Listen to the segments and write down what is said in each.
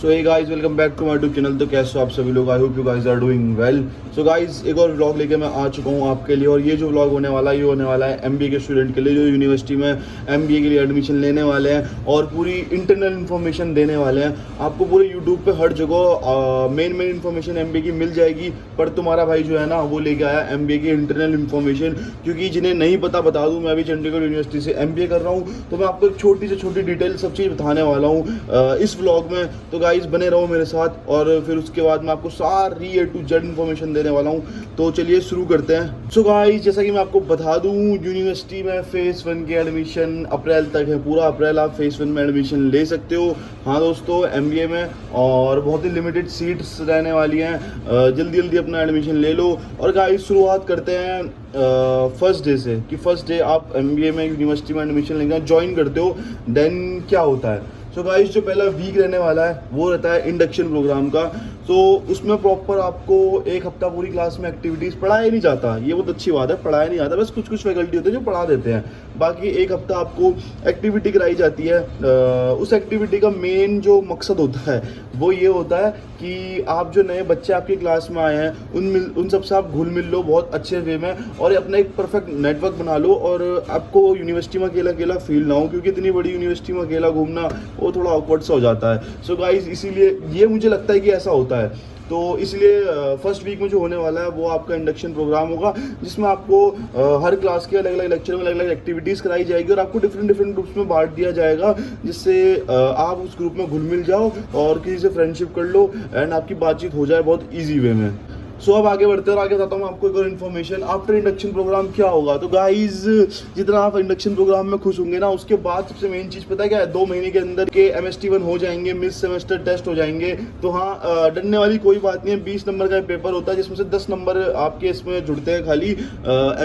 So hey guys, welcome back to my YouTube channel. तो कैसे हो आप सभी लोग? I hope you guys are doing well. So guys, एक और व्लॉग लेके मैं आ चुका हूँ आपके लिए। और ये जो व्लॉग होने वाला है, ये होने वाला है एमबीए के स्टूडेंट के लिए, जो यूनिवर्सिटी में एमबीए के लिए एडमिशन लेने वाले हैं और पूरी इंटरनल इन्फॉर्मेशन देने वाले हैं। आपको पूरे यूट्यूब पे हर जगह मेन इन्फॉर्मेशन एमबीए की मिल जाएगी। पर तुम्हारा भाई जो है ना, वो लेके आया एमबीए की इंटरनल इन्फॉर्मेशन। क्योंकि जिन्हें नहीं पता बता दूँ, मैं अभी चंडीगढ़ यूनिवर्सिटी से एमबीए कर रहा हूँ, तो मैं आपको एक छोटी से छोटी डिटेल सब चीज़ बताने वाला हूँ इस व्लॉग में। तो गाइस बने रहो मेरे साथ, और फिर उसके बाद मैं आपको सारी ए टू जेड इन्फॉर्मेशन देने वाला हूँ। तो चलिए शुरू करते हैं। सो गाइस, जैसा कि मैं आपको बता दूँ, यूनिवर्सिटी में फेज़ 1 के एडमिशन अप्रैल तक है। पूरा अप्रैल आप फेज़ 1 में एडमिशन ले सकते हो। हाँ दोस्तों, एमबीए में, और बहुत ही लिमिटेड सीट्स रहने वाली हैं। जल्दी जल्दी अपना एडमिशन ले लो। और गाइस शुरुआत करते हैं फर्स्ट डे से, कि फर्स्ट डे आप एमबीए में यूनिवर्सिटी में एडमिशन लेंगे, ज्वाइन करते हो, देन क्या होता है। सो गाइस, जो पहला वीक रहने वाला है वो रहता है इंडक्शन प्रोग्राम का। तो उसमें प्रॉपर आपको एक हफ्ता पूरी क्लास में एक्टिविटीज़ पढ़ाया नहीं जाता। ये बहुत अच्छी बात है, पढ़ाया नहीं जाता, बस कुछ कुछ फैकल्टी होते हैं जो पढ़ा देते हैं। बाकी एक हफ्ता आपको एक्टिविटी कराई जाती है। उस एक्टिविटी का मेन जो मकसद होता है वो ये होता है कि आप जो नए बच्चे आपकी क्लास में आए हैं उन सबसे आप घुल मिल लो बहुत अच्छे वे में, और अपना एक परफेक्ट नेटवर्क बना लो। और आपको यूनिवर्सिटी में अकेला अकेला फील ना हो, क्योंकि इतनी बड़ी यूनिवर्सिटी में अकेला घूमना वो थोड़ा ऑकवर्ड सा हो जाता है। सो गाइस, इसीलिए ये मुझे लगता है कि ऐसा होता है। तो इसलिए फर्स्ट वीक में जो होने वाला है वो आपका इंडक्शन प्रोग्राम होगा, जिसमें आपको हर क्लास के अलग अलग लेक्चर में अलग अलग एक्टिविटीज़ कराई जाएगी, और आपको डिफरेंट ग्रुप्स में बांट दिया जाएगा, जिससे आप उस ग्रुप में घुल मिल जाओ और किसी से फ्रेंडशिप कर लो, एंड आपकी बातचीत हो जाए बहुत ईजी वे में। सो अब आगे बढ़ते हैं और आगे बताता हूँ आपको एक और इन्फॉर्मेशन। आफ्टर इंडक्शन प्रोग्राम क्या होगा? तो गाइज, जितना आप इंडक्शन प्रोग्राम में खुश होंगे ना, उसके बाद सबसे मेन चीज़ पता है क्या है? 2 महीने के अंदर के MST1 हो जाएंगे, मिड सेमेस्टर टेस्ट हो जाएंगे। तो हाँ, डरने वाली कोई बात नहीं है। 20 नंबर का पेपर होता है, जिसमें से 10 नंबर आपके इसमें जुड़ते हैं खाली।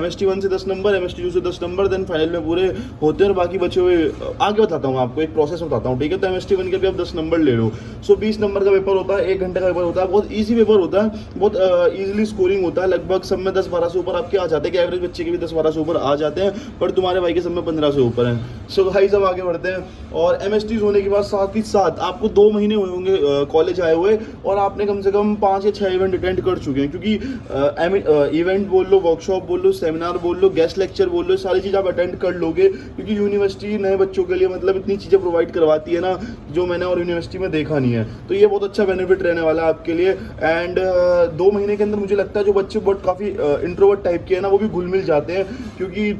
MST1 से 10 नंबर, MST2 से 10 नंबर, देन फाइनल में पूरे होते हैं। और बाकी बचे हुए आगे बताता हूँ आपको, एक प्रोसेस बताता हूँ, ठीक है? तो MST1 के भी आप 10 नंबर ले लो। सो 20 नंबर का पेपर होता है, 1 घंटे का पेपर होता है, बहुत ईजी पेपर होता है, बहुत ईजिली स्कोरिंग होता है। लगभग सब में 10-12 से ऊपर आपके आ जाते हैं, कि एवरेज बच्चे के भी 10-12 से ऊपर आ जाते हैं, पर तुम्हारे भाई के सब में 15 से ऊपर हैं। सो भाई सब आगे बढ़ते हैं। और MSTs होने के बाद साथ ही साथ आपको 2 महीने हुए होंगे कॉलेज आए हुए, और आपने कम से कम 5 या 6 इवेंट अटेंड कर चुके हैं। क्योंकि इवेंट बोल लो, वर्कशॉप बोल लो, सेमिनार बोल लो, गेस्ट लेक्चर बोल लो, सारी चीज़ आप अटेंड कर लोगे। क्योंकि यूनिवर्सिटी नए बच्चों के लिए मतलब इतनी चीज़ें प्रोवाइड करवाती है ना, जो मैंने और यूनिवर्सिटी में देखा नहीं है। तो ये बहुत अच्छा बेनिफिट रहने वाला है आपके लिए। एंड 2 महीने के अंदर मुझे लगता है जो बच्चे बहुत काफ़ी इंट्रोवर्ट टाइप के हैं ना, वो भी घुल मिल जाते हैं। क्योंकि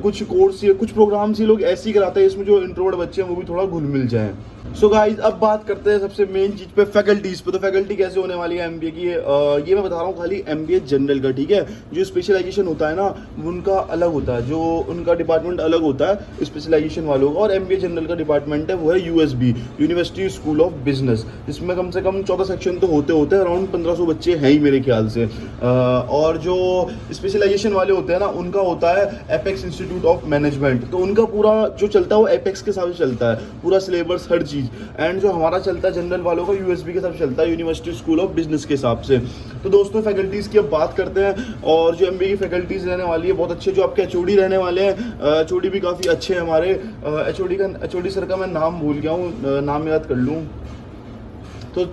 कुछ कोर्स या कुछ प्रोग्राम्स ये लोग ऐसे ही कराते हैं, इसमें जो इंट्रोवर्ट बच्चे हैं वो भी थोड़ा घुल मिल जाएं। सो गाइज, अब बात करते हैं सबसे मेन चीज़ पे, फैकल्टीज़ पे। तो फैकल्टी कैसे होने वाली है एमबीए की, ये मैं बता रहा हूँ खाली एमबीए जनरल का, ठीक है? जो स्पेशलाइजेशन होता है ना, उनका अलग होता है, जो उनका डिपार्टमेंट अलग होता है स्पेशलाइजेशन वालों का। और एमबीए जनरल का डिपार्टमेंट है, वो है USB, university school of business. इसमें कम से कम 14 सेक्शन तो होते हैं, अराउंड 1500 बच्चे हैं ही मेरे ख्याल से। और जो स्पेशलाइजेशन वाले होते हैं ना, उनका होता है एपेक्स इंस्टीट्यूट ऑफ मैनेजमेंट। तो उनका पूरा जो चलता है वो एपेक्स के हिसाब से चलता है, पूरा सिलेबस हर चीज़। एंड जो हमारा चलता है जनरल वालों का, यूएसबी के हिसाब से चलता है, यूनिवर्सिटी स्कूल ऑफ बिजनेस के हिसाब से। तो दोस्तों, फैकल्टीज़ की अब बात करते हैं। और जो एमबीए की फैकल्टीज़ रहने वाली है बहुत अच्छे, जो आपके एचओडी रहने वाले हैं, एचओडी भी काफ़ी अच्छे हैं हमारे। एचओडी सर का मैं नाम भूल गया हूँ, नाम याद कर लूँ तो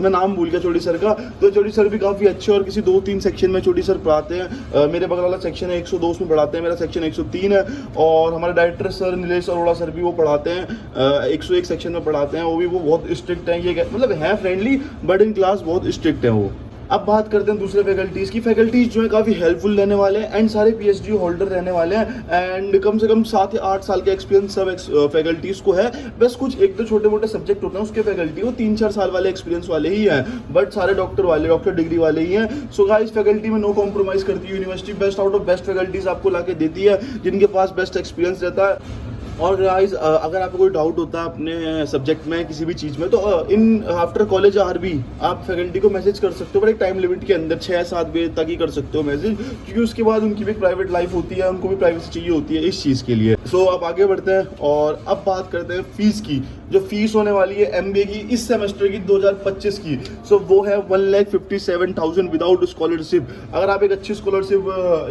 मैं नाम भूल गया चोटी सर का। तो चोटी सर भी काफ़ी अच्छे, और किसी 2-3 सेक्शन में चोटी सर पढ़ाते हैं। मेरे बगल वाला सेक्शन है 102 में पढ़ाते हैं, मेरा सेक्शन 103 है। और हमारे director sir Nilesh Arora sir भी वो पढ़ाते हैं, 101 सेक्शन में पढ़ाते हैं। वो बहुत स्ट्रिक्ट हैं, ये मतलब है फ्रेंडली, बट इन क्लास बहुत स्ट्रिक्ट है वो। अब बात करते हैं दूसरे फैकल्टीज़ की। फैकल्टीज़ जो है काफ़ी हेल्पफुल रहने वाले हैं, एंड सारे पीएचडी होल्डर रहने वाले हैं। एंड कम से कम 7 या 8 साल का एक्सपीरियंस सब फैकल्टीज़ को है। बस कुछ 1-2 छोटे मोटे सब्जेक्ट होते हैं उसके फैकल्टी को 3-4 साल वाले एक्सपीरियंस वाले ही हैं, बट सारे डॉक्टर डिग्री वाले ही हैं। सो गाइस, फैकल्टी में नो कॉम्प्रोमाइज़ करती है university, best out of best faculties आपको ला के देती है, जिनके पास बेस्ट एक्सपीरियंस रहता है। और गाइस, अगर आपको कोई डाउट होता है अपने सब्जेक्ट में, किसी भी चीज़ में, तो इन आफ्टर कॉलेज आरबी आप फैकल्टी को मैसेज कर सकते हो, पर एक टाइम लिमिट के अंदर 6-7 बजे तक ही कर सकते हो मैसेज, क्योंकि उसके बाद उनकी भी प्राइवेट लाइफ होती है, उनको भी प्राइवेसी चाहिए होती है इस चीज़ के लिए। सो अब आगे बढ़ते हैं और अब बात करते हैं फीस की। जो फीस होने वाली है MBA की इस सेमेस्टर की 2025 की, सो वो है 1,57,000 विदाउट स्कॉलरशिप। अगर आप एक अच्छी स्कॉलरशिप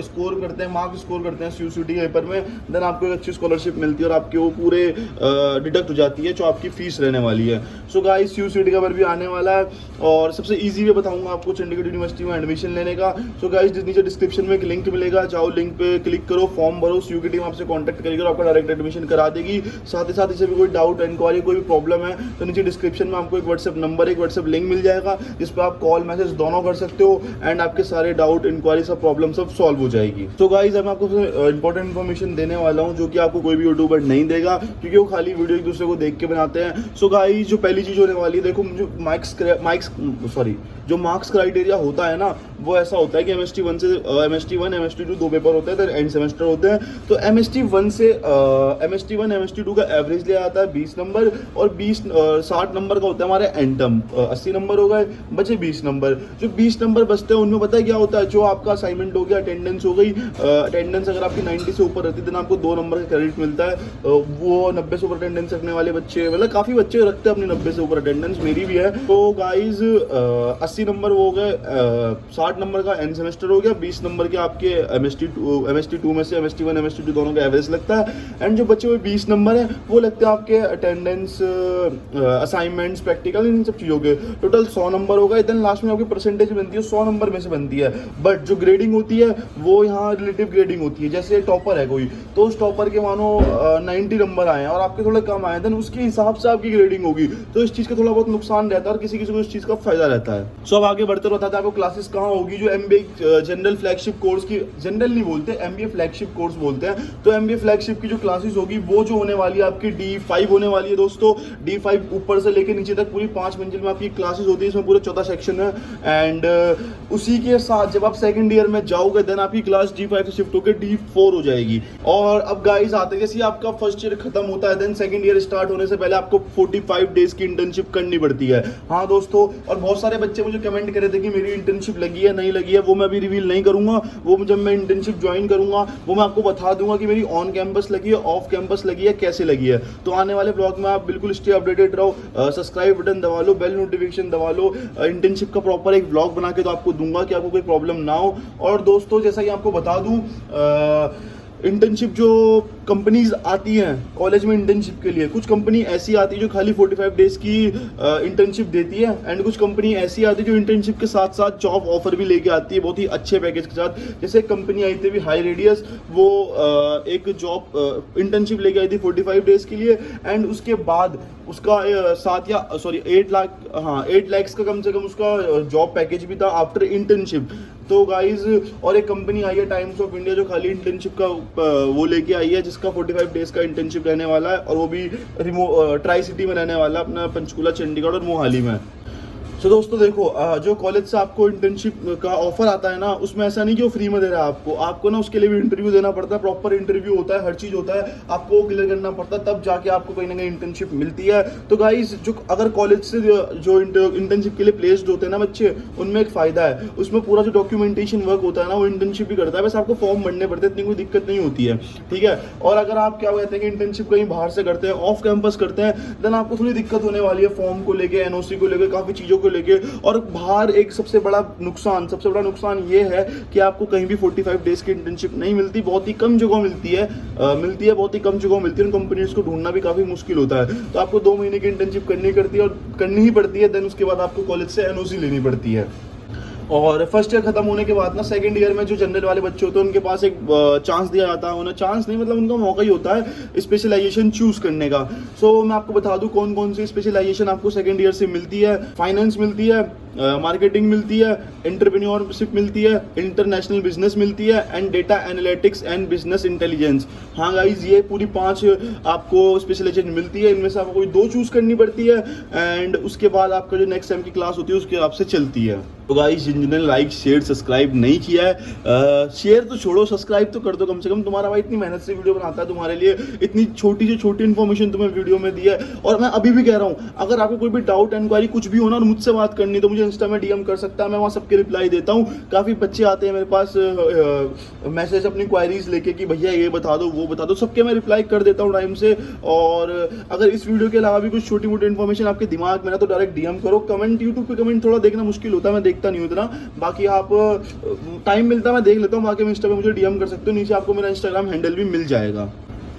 स्कोर करते हैं, मार्क्स स्कोर करते हैं CUCT के पेपर में, देन आपको एक अच्छी स्कॉलरशिप मिलती है और आपके वो पूरे डिडक्ट हो जाती है जो आपकी फीस रहने वाली है। सो गाइस CUCT का पेपर भी आने वाला है और सबसे ईजी वे बताऊंगा आपको चंडीगढ़ यूनिवर्सिटी में एडमिशन लेने का। सो गाइस नीचे डिस्क्रिप्शन में एक लिंक मिलेगा, जाओ लिंक पे क्लिक करो, फॉर्म भरो, CUCT टीम आपसे कांटेक्ट करेगी और आपका डायरेक्ट एडमिशन करा देगी। साथ ही साथ इसे भी कोई डाउट इंक्वायरी कोई भी प्रॉब्लम है तो नीचे डिस्क्रिप्शन में आपको एक व्हाट्सएप नंबर, एक व्हाट्सएप लिंक मिल जाएगा जिस पर आप कॉल मैसेज दोनों कर सकते हो एंड आपके सारे डाउट इंक्वायरी सब प्रॉब्लम सब सॉल्व हो जाएगी। तो गाइस मैं आपको इंपॉर्टेंट इन्फॉर्मेशन देने वाला हूँ जो कि आपको कोई भी यूट्यूबर नहीं देगा क्योंकि वो खाली वीडियो एक दूसरे को देख के बनाते हैं। सो गाइस जो पहली चीज होने वाली है, देखो जो मार्क्स क्राइटेरिया होता है ना वो ऐसा होता है कि MST1 से MST1 MST2 दो पेपर होते हैं, तो एंड सेमेस्टर होते हैं। तो MST1 से MST1 MST2 का एवरेज लिया जाता है 20 नंबर और 60 नंबर का होता है हमारे एंड टर्म। 80 नंबर हो गए, बचे 20 नंबर। जो 20 नंबर बचते हैं उनमें पता है क्या होता है, जो आपका असाइनमेंट हो गया, अटेंडेंस हो गई, अटेंडेंस अगर आपकी 90 से ऊपर रहती है देन आपको 2 नंबर का क्रेडिट मिलता है। वो 90 से ऊपर अटेंडेंस रखने वाले बच्चे, मतलब काफ़ी बच्चे रखते हैं अपनी 90 से ऊपर अटेंडेंस, मेरी भी है। तो गाइज 80 नंबर वो हो गए, 60 नंबर का एंड सेमेस्टर हो गया, 20 नंबर के आपके MST2 में से MST1 MST2 दोनों का एवरेज लगता है एंड जो बचे हुए 20 नंबर है वो लगते हैं आपके अटेंडेंस, असाइनमेंट्स, प्रैक्टिकल, इन सब चीज़ों के। टोटल 100 नंबर हो गए। देन लास्ट में आपकी परसेंटेज बनती है 100 नंबर में से बनती है, बट जो ग्रेडिंग होती है वो यहाँ रिलेटिव ग्रेडिंग होती है। जैसे टॉपर है कोई, तो उस टॉपर के मानो 90 नंबर आए हैं और आपके थोड़े कम आए, देन उसके हिसाब से आपकी ग्रेडिंग होगी। तो इस चीज़ का थोड़ा बहुत नुकसान रहता है और किसी किसी को इस चीज़ का फायदा रहता है। सो अब आगे बढ़ते रहता है, आपको क्लासेस कहाँ होगी। जो MBA जनरल फ्लैगशिप कोर्स की, जनरल नहीं बोलते, MBA फ्लैगशिप कोर्स बोलते हैं। तो MBA फ्लैगशिप की जो क्लासेस होगी वो जो होने वाली है आपकी D5 होने वाली है दोस्तों। D5 ऊपर से लेकर नीचे तक पूरी 5 मंजिल में आपकी क्लासेस होती है, इसमें पूरे 14 सेक्शन है एंड उसी के साथ जब आप सेकंड ईयर में जाओगे देन आपकी क्लास D5 से शिफ्ट होकर D4 हो जाएगी। और अब गाइस आते हैं, जैसे आपका फर्स्ट ईयर खत्म होता है देन सेकंड ईयर स्टार्ट होने से पहले आपको 45 डेज की इंटर्नशिप करनी पड़ती है। हाँ दोस्तों, और बहुत सारे बच्चे मुझे कमेंट कर रहे थे कि मेरी इंटर्नशिप लगी है नहीं लगी है, वो मैं अभी रिवील नहीं करूंगा। वो जब मैं इंटर्नशिप ज्वाइन करूंगा वो मैं आपको बता दूंगा कि मेरी ऑन कैंपस लगी है, ऑफ कैंपस लगी है, कैसे लगी है। तो आने वाले ब्लॉग में आप बिल्कुल स्टे अपडेटेड रहो, सब्सक्राइब बटन दबा लो, बेल नोटिफिकेशन दबा लो। इंटर्नशिप का प्रॉपर एक ब्लॉग बना के तो आपको दूंगा कि आपको कोई प्रॉब्लम ना हो। और दोस्तों जैसा कि आपको बता दूं, इंटर्नशिप जो कंपनीज आती हैं कॉलेज में इंटर्नशिप के लिए, कुछ कंपनी ऐसी आती है जो खाली 45 डेज की इंटर्नशिप देती है एंड कुछ कंपनी ऐसी आती है जो इंटर्नशिप के साथ साथ जॉब ऑफर भी लेके आती है बहुत ही अच्छे पैकेज के साथ। जैसे कंपनी आई थी हाई रेडियस, वो एक जॉब इंटर्नशिप लेके आई थी 45 डेज के लिए एंड उसके बाद उसका 8 लाख का कम से कम उसका जॉब पैकेज भी था आफ्टर इंटर्नशिप। तो गाइज और एक कंपनी आई है टाइम्स ऑफ इंडिया जो खाली इंटर्नशिप का वो लेके आई है, जिसका 45 डेज का इंटर्नशिप रहने वाला है और वो भी ट्राई सिटी में रहने वाला है, अपना पंचकुला, चंडीगढ़ और मोहाली में। तो दोस्तों देखो, जो कॉलेज से आपको इंटर्नशिप का ऑफर आता है ना, उसमें ऐसा नहीं कि वो फ्री में दे रहा है आपको ना उसके लिए भी इंटरव्यू देना पड़ता है, प्रॉपर इंटरव्यू होता है, हर चीज़ होता है, आपको क्लियर करना पड़ता है, तब जाके आपको कहीं ना कहीं इंटर्नशिप मिलती है। तो गाइस जो अगर कॉलेज से जो इंटर्नशिप के लिए प्लेस्ड होते हैं ना बच्चे, उनमें एक फ़ायदा है, उसमें पूरा जो डॉक्यूमेंटेशन वर्क होता है ना वो इंटर्नशिप भी करता है, बस आपको फॉर्म भरने पड़ते हैं, इतनी कोई दिक्कत नहीं होती है, ठीक है। और अगर आप क्या कहते हैं कि इंटर्नशिप कहीं बाहर से करते हैं, ऑफ कैंपस करते हैं, देन आपको थोड़ी दिक्कत होने वाली है फॉर्म को लेके, NOC को लेके, काफ़ी चीज़ों को लेके। और बाहर एक सबसे बड़ा नुकसान ये है कि आपको कहीं भी 45 डेज की इंटर्नशिप नहीं मिलती, बहुत ही कम जगह मिलती है, बहुत ही कम जगह मिलती है, उन कंपनीज को ढूंढना भी काफ़ी मुश्किल होता है। तो आपको 2 महीने की इंटर्नशिप करनी ही पड़ती है, देन उसके बाद आपको कॉलेज से NOC लेनी पड़ती है। और फर्स्ट ईयर खत्म होने के बाद ना सेकंड ईयर में जो जनरल वाले बच्चे होते हैं उनके पास एक चांस दिया जाता है, उन्हें चांस नहीं मतलब उनका मौका ही होता है स्पेशलाइजेशन चूज करने का। सो मैं आपको बता दूं कौन कौन सी स्पेशलाइजेशन आपको सेकंड ईयर से मिलती है। फाइनेंस मिलती है, मार्केटिंग मिलती है, एंटरप्रेन्योरशिप मिलती है, इंटरनेशनल बिजनेस मिलती है and data analytics and business intelligence. हाँ गाइज, ये पूरी 5 आपको स्पेशलाइजेशन मिलती है, इनमें से आपको कोई 2 चूज करनी पड़ती है एंड उसके बाद आपका जो नेक्स्ट सेम की क्लास होती है उसके हिसाब से चलती है। तो गाइस जिन्होंने लाइक शेयर सब्सक्राइब नहीं किया है, शेयर तो छोड़ो, सब्सक्राइब तो कर दो कम से कम। तुम्हारा भाई इतनी मेहनत से वीडियो बनाता है तुम्हारे लिए, इतनी छोटी से छोटी इन्फॉर्मेशन तुम्हें वीडियो में दी है। और मैं अभी भी कह रहा हूँ, अगर आपको कोई भी डाउट इंक्वायरी कुछ भी होना और मुझसे बात करनी तो मुझे मुझे इंस्टा में डीएम कर सकता है, मैं वहाँ सबके रिप्लाई देता हूँ। काफ़ी बच्चे आते हैं मेरे पास मैसेज अपनी क्वायरीज लेके कि भैया ये बता दो वो बता दो, सबके मैं रिप्लाई कर देता हूँ टाइम से। और अगर इस वीडियो के अलावा भी कुछ छोटी मोटी इन्फॉर्मेशन आपके दिमाग में ना तो डायरेक्ट डीएम करो। कमेंट यूट्यूब पे कमेंट थोड़ा देखना मुश्किल होता है, मैं देखता नहीं हूँ इतना, बाकी आप टाइम मिलता है मैं देख लेता हूँ। बाकी इंस्टा पे मुझे डीएम कर सकते हो, नीचे आपको मेरा इंस्टाग्राम हैंडल भी मिल जाएगा।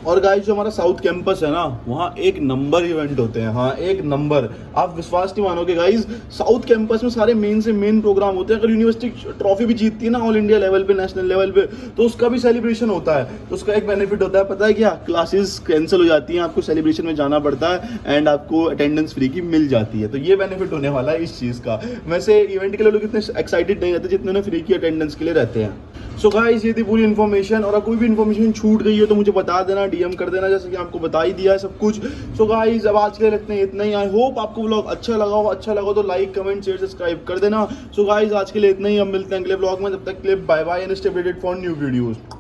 और गाइस जो हमारा साउथ कैंपस है ना, वहाँ एक नंबर इवेंट होते हैं, हाँ एक नंबर, आप विश्वास नहीं मानोगे गाइस, साउथ कैंपस में सारे मेन से मेन प्रोग्राम होते हैं। अगर यूनिवर्सिटी ट्रॉफी भी जीतती है ना ऑल इंडिया लेवल पे, नेशनल लेवल पे, तो उसका भी सेलिब्रेशन होता है। तो उसका एक बेनिफिट होता है, पता है क्या, क्लासेस कैंसिल हो जाती हैं, आपको सेलिब्रेशन में जाना पड़ता है एंड आपको अटेंडेंस फ्री की मिल जाती है। तो ये बेनिफिट होने वाला है इस चीज़ का। वैसे इवेंट के लिए लोग इतने एक्साइटेड नहीं रहते जितने उन्हें फ्री की अटेंडेंस के लिए रहते हैं। सो गाइस ये थी पूरी इन्फॉर्मेशन, और अगर कोई भी इन्फॉर्मेशन छूट गई है तो मुझे बता देना, डीएम कर देना, जैसे कि आपको बता ही दिया है सब कुछ। सो गाइस अब आज के लिए रखते हैं इतना ही। आई होप आपको व्लॉग अच्छा लगा हो, अच्छा लगा तो लाइक कमेंट शेयर सब्सक्राइब कर देना। सो गाइस आज के लिए इतना ही, हम मिलते हैं अगले व्लॉग में, तब तक के लिए bye bye and stay updated for new videos.